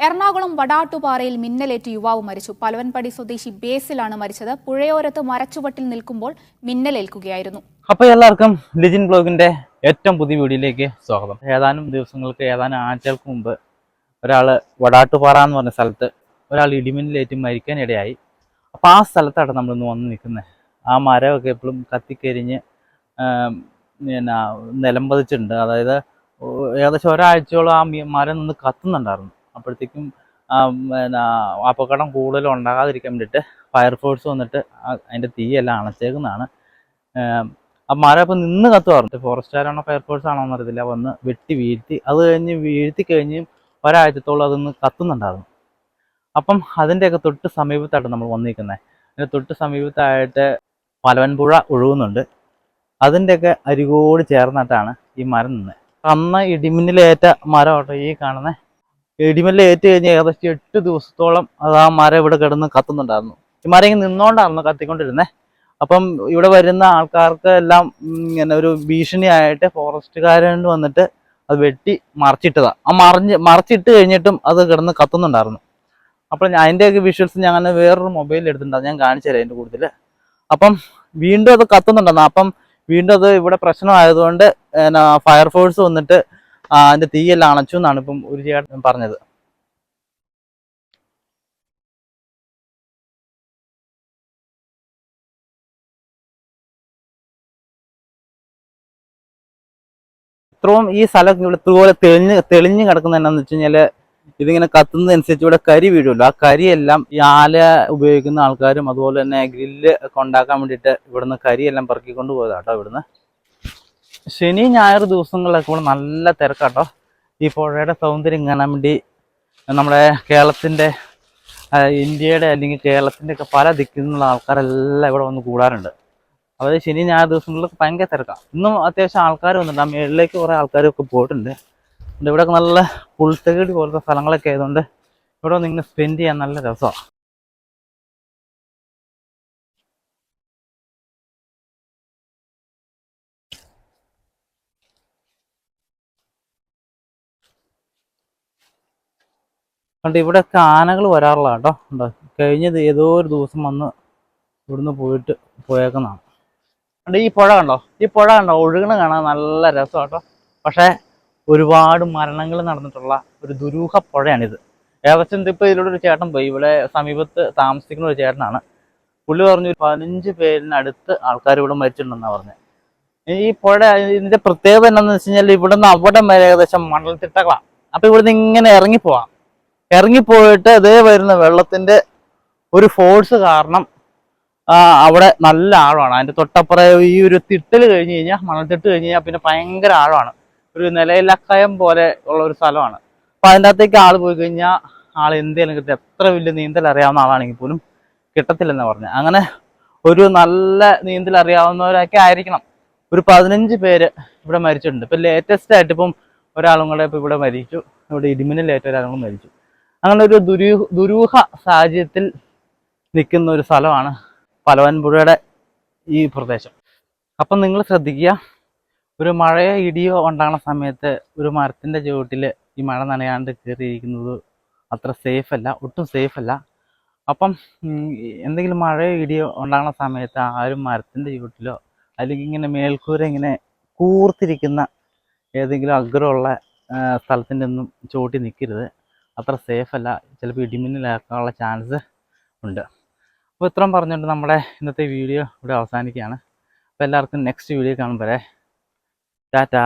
എറണാകുളം വടാട്ടുപാറയിൽ മിന്നലേറ്റ് യുവാവ് മരിച്ചു. പലവൻപടി സ്വദേശി ബേസിലാണ് മരിച്ചത്. പുഴയോരത്ത് മരച്ചുവട്ടിൽ നിൽക്കുമ്പോൾ മിന്നലേൽക്കുകയായിരുന്നു. അപ്പോൾ എല്ലാവർക്കും ലിജിൻ ബ്ലോഗിന്റെ ഏറ്റവും പുതിയ വീഡിയോയിലേക്ക് സ്വാഗതം. ഏതാനും ആഴ്ചകൾക്ക് മുമ്പ് ഒരാൾ വടാട്ടുപാറ എന്ന് പറഞ്ഞ സ്ഥലത്ത് ഒരാൾ ഇടിമിന്നലേറ്റ് മരിക്കാനിടയായി. അപ്പോൾ ആ സ്ഥലത്താണ് നമ്മളിന്ന് വന്ന് നിൽക്കുന്നത്. ആ മരമൊക്കെ എപ്പോഴും കത്തിക്കരിഞ്ഞ് നിലംപതിച്ചിട്ടുണ്ട്. അതായത് ഏകദേശം ഒരാഴ്ചയോളം ആ മരം നിന്ന് കത്തുന്നുണ്ടായിരുന്നു. അപ്പോഴത്തേക്കും അപകടം കൂടുതലും ഉണ്ടാകാതിരിക്കാൻ വേണ്ടിയിട്ട് ഫയർഫോഴ്സ് വന്നിട്ട് അതിൻ്റെ തീയെല്ലാം അണച്ചേക്കുന്നതാണ്. ആ മരം ഇപ്പം നിന്ന് കത്തുമാറുണ്ട്. ഫോറസ്റ്റുകാരാണോ ഫയർഫോഴ്സ് ആണോ എന്നറിയത്തില്ല. വന്ന് വെട്ടി വീഴ്ത്തി, അത് കഴിഞ്ഞ് വീഴ്ത്തി കഴിഞ്ഞ് ഒരാഴ്ചത്തോളം അതൊന്ന് കത്തുന്നുണ്ടായിരുന്നു. അപ്പം അതിൻ്റെയൊക്കെ തൊട്ട് സമീപത്തായിട്ട് നമ്മൾ വന്നിരിക്കുന്നത്. അതിൻ്റെ തൊട്ട് സമീപത്തായിട്ട് പലവൻപുഴ ഒഴുകുന്നുണ്ട്. അതിൻ്റെയൊക്കെ അരികോട് ചേർന്നിട്ടാണ് ഈ മരം നിന്നത്. അന്ന് ഇടിമിന്നലേറ്റ മരം കേട്ടോ ഈ കാണുന്നത്. ഇടിമിന്നലേറ്റ് കഴിഞ്ഞ് ഏകദേശം 8 ദിവസത്തോളം അത് ആ മരം ഇവിടെ കിടന്ന് കത്തുന്നുണ്ടായിരുന്നു. ഈ മരം ഇങ്ങനെ നിന്നുകൊണ്ടായിരുന്നു കത്തിക്കൊണ്ടിരുന്നത്. അപ്പം ഇവിടെ വരുന്ന ആൾക്കാർക്ക് എല്ലാം ഇങ്ങനെ ഒരു ഭീഷണിയായിട്ട് ഫോറസ്റ്റുകാരൻ വന്നിട്ട് അത് വെട്ടി മറച്ചിട്ടതാണ്. മറച്ചിട്ട് കഴിഞ്ഞിട്ടും അത് കിടന്ന് കത്തുന്നുണ്ടായിരുന്നു. അപ്പോൾ അതിൻ്റെയൊക്കെ വിഷ്വൽസ് ഞാൻ വേറൊരു മൊബൈലിൽ എടുത്തിട്ടുണ്ടാകും, ഞാൻ കാണിച്ചു തരാം അതിൻ്റെ കൂടുതൽ. അപ്പം വീണ്ടും അത് കത്തുന്നുണ്ടെന്ന്. അപ്പം വീണ്ടും അത് ഇവിടെ പ്രശ്നമായതുകൊണ്ട് ഫയർഫോഴ്സ് വന്നിട്ട് അതിൻ്റെ തീയെല്ലാം അണച്ചു എന്നാണ് ഇപ്പം ഒരു ചേട്ടൻ പറഞ്ഞത്. ഈ സ്ഥലം ഇവിടെ ഇതുപോലെ തെളിഞ്ഞ് കിടക്കുന്നത് എന്നാന്ന് വെച്ച് കഴിഞ്ഞാൽ ഇതിങ്ങനെ കത്തുന്നതനുസരിച്ച് ഇവിടെ കരി വീഴുമല്ലോ. ആ കരിയെല്ലാം ഈ ആല ഉപയോഗിക്കുന്ന ആൾക്കാരും അതുപോലെ തന്നെ ഗ്രില്ല് ഒക്കെ ഉണ്ടാക്കാൻ വേണ്ടിയിട്ട് ഇവിടുന്ന് കരിയെല്ലാം പെറുക്കിക്കൊണ്ട് പോയതാട്ടോ. ഇവിടുന്ന് ശനി ഞായർ ദിവസങ്ങളിലൊക്കെ ഇവിടെ നല്ല തിരക്കാട്ടോ. ഈ പുഴയുടെ സൗന്ദര്യം കാണാൻ വേണ്ടി നമ്മുടെ കേരളത്തിൻ്റെ, ഇന്ത്യയുടെ അല്ലെങ്കിൽ കേരളത്തിൻ്റെ ഒക്കെ പല ദിക്കിൽ നിന്നുള്ള ആൾക്കാരെല്ലാം ഇവിടെ വന്ന് കൂടാറുണ്ട്. അതായത് ശനി ഞായർ ദിവസങ്ങളിൽ ഭയങ്കര തിരക്കാണ്. ഇന്നും അത്യാവശ്യം ആൾക്കാർ വന്നിട്ടുണ്ട്. ആ മേളിലേക്ക് കുറേ ആൾക്കാരൊക്കെ പോയിട്ടുണ്ട്. ഇവിടെയൊക്കെ നല്ല പുൽത്തകിടി പോലത്തെ സ്ഥലങ്ങളൊക്കെ ആയതുകൊണ്ട് ഇവിടെ വന്ന് ഇങ്ങനെ സ്പെൻഡ് ചെയ്യാൻ നല്ല രസമാണ്. അതുകൊണ്ട് ഇവിടെയൊക്കെ ആനകൾ വരാറുള്ള കേട്ടോ. ഉണ്ടോ, കഴിഞ്ഞത് ഏതോ ഒരു ദിവസം വന്ന് ഇവിടുന്ന് പോയേക്കുന്നതാണ്. അതുകൊണ്ട് ഈ പുഴ കണ്ടോ, ഒഴുകണ കാണാൻ നല്ല രസം കേട്ടോ. പക്ഷേ ഒരുപാട് മരണങ്ങൾ നടന്നിട്ടുള്ള ഒരു ദുരൂഹ പുഴയാണിത്. ഏകദേശം ഇപ്പോൾ ഇതിലൂടെ ഒരു ചേട്ടൻ പോയി. ഇവിടെ സമീപത്ത് താമസിക്കുന്ന ഒരു ചേട്ടനാണ്. പുള്ളി പറഞ്ഞു 15 പേരിനടുത്ത് ആൾക്കാർ ഇവിടെ മരിച്ചിട്ടുണ്ടെന്നാണ് പറഞ്ഞത്. ഈ പുഴ ഇതിൻ്റെ പ്രത്യേകത എന്താണെന്ന് വെച്ച് കഴിഞ്ഞാൽ ഇവിടുന്ന് അവിടെ വരെ ഏകദേശം മണൽത്തിട്ടകളാണ്. അപ്പോൾ ഇവിടുന്ന് ഇങ്ങനെ ഇറങ്ങിപ്പോയിട്ട് അതേ വരുന്ന വെള്ളത്തിൻ്റെ ഒരു ഫോഴ്സ് കാരണം അവിടെ നല്ല ആഴമാണ്. അതിൻ്റെ തൊട്ടപ്പുറം ഈ ഒരു തിട്ടൽ കഴിഞ്ഞ് കഴിഞ്ഞാൽ, മണൽത്തിട്ട് കഴിഞ്ഞ് കഴിഞ്ഞാൽ പിന്നെ ഭയങ്കര ആഴമാണ്. ഒരു നിലയിലക്കയം പോലെ ഉള്ള ഒരു സ്ഥലമാണ്. അപ്പോൾ അതിൻ്റെ അകത്തേക്ക് ആൾ പോയി കഴിഞ്ഞാൽ ആൾ എന്തെങ്കിലും കിട്ടും. എത്ര വലിയ നീന്തൽ അറിയാവുന്ന ആളാണെങ്കിൽ പോലും കിട്ടത്തില്ലെന്ന് പറഞ്ഞു. അങ്ങനെ ഒരു നല്ല നീന്തൽ അറിയാവുന്നവരൊക്കെ ആയിരിക്കണം. ഒരു 15 പേര് ഇവിടെ മരിച്ചിട്ടുണ്ട്. ഇപ്പം ലേറ്റസ്റ്റ് ആയിട്ട് ഇപ്പം ഒരാളും കൂടെ ഇപ്പം ഇവിടെ മരിച്ചു. ഇവിടെ ഇടിമിന്നലേറ്റ ഒരാളും മരിച്ചു. അങ്ങനെ ഒരു ദുരൂഹ സാഹചര്യത്തിൽ നിൽക്കുന്ന ഒരു സ്ഥലമാണ് പലവൻപുഴയുടെ ഈ പ്രദേശം. അപ്പം നിങ്ങൾ ശ്രദ്ധിക്കുക, ഒരു മഴയോ ഇടിയോ ഉണ്ടാകുന്ന സമയത്ത് ഒരു മരത്തിൻ്റെ ചുവട്ടിൽ ഈ മഴ നനയാണ്ട് കയറിയിരിക്കുന്നത് അത്ര സേഫല്ല, ഒട്ടും സേഫല്ല. അപ്പം എന്തെങ്കിലും മഴയോ ഇടിയോ ഉണ്ടാകുന്ന സമയത്ത് ആരും മരത്തിൻ്റെ ചുവട്ടിലോ അല്ലെങ്കിൽ ഇങ്ങനെ മേൽക്കൂര ഇങ്ങനെ കൂർത്തിരിക്കുന്ന ഏതെങ്കിലും അഗ്രഹമുള്ള സ്ഥലത്തിൻ്റെ ഒന്നും ചുവട്ടി നിൽക്കരുത്. അത്ര സേഫല്ല. ചിലപ്പോൾ ഇടിമിന്നലാക്കാനുള്ള ചാൻസ് ഉണ്ട്. അപ്പോൾ ഇത്രയും പറഞ്ഞുകൊണ്ട് നമ്മുടെ ഇന്നത്തെ വീഡിയോ ഇവിടെ അവസാനിക്കുകയാണ്. അപ്പോൾ എല്ലാവർക്കും നെക്സ്റ്റ് വീഡിയോ കാണുമ്പോൾ ടാറ്റാ.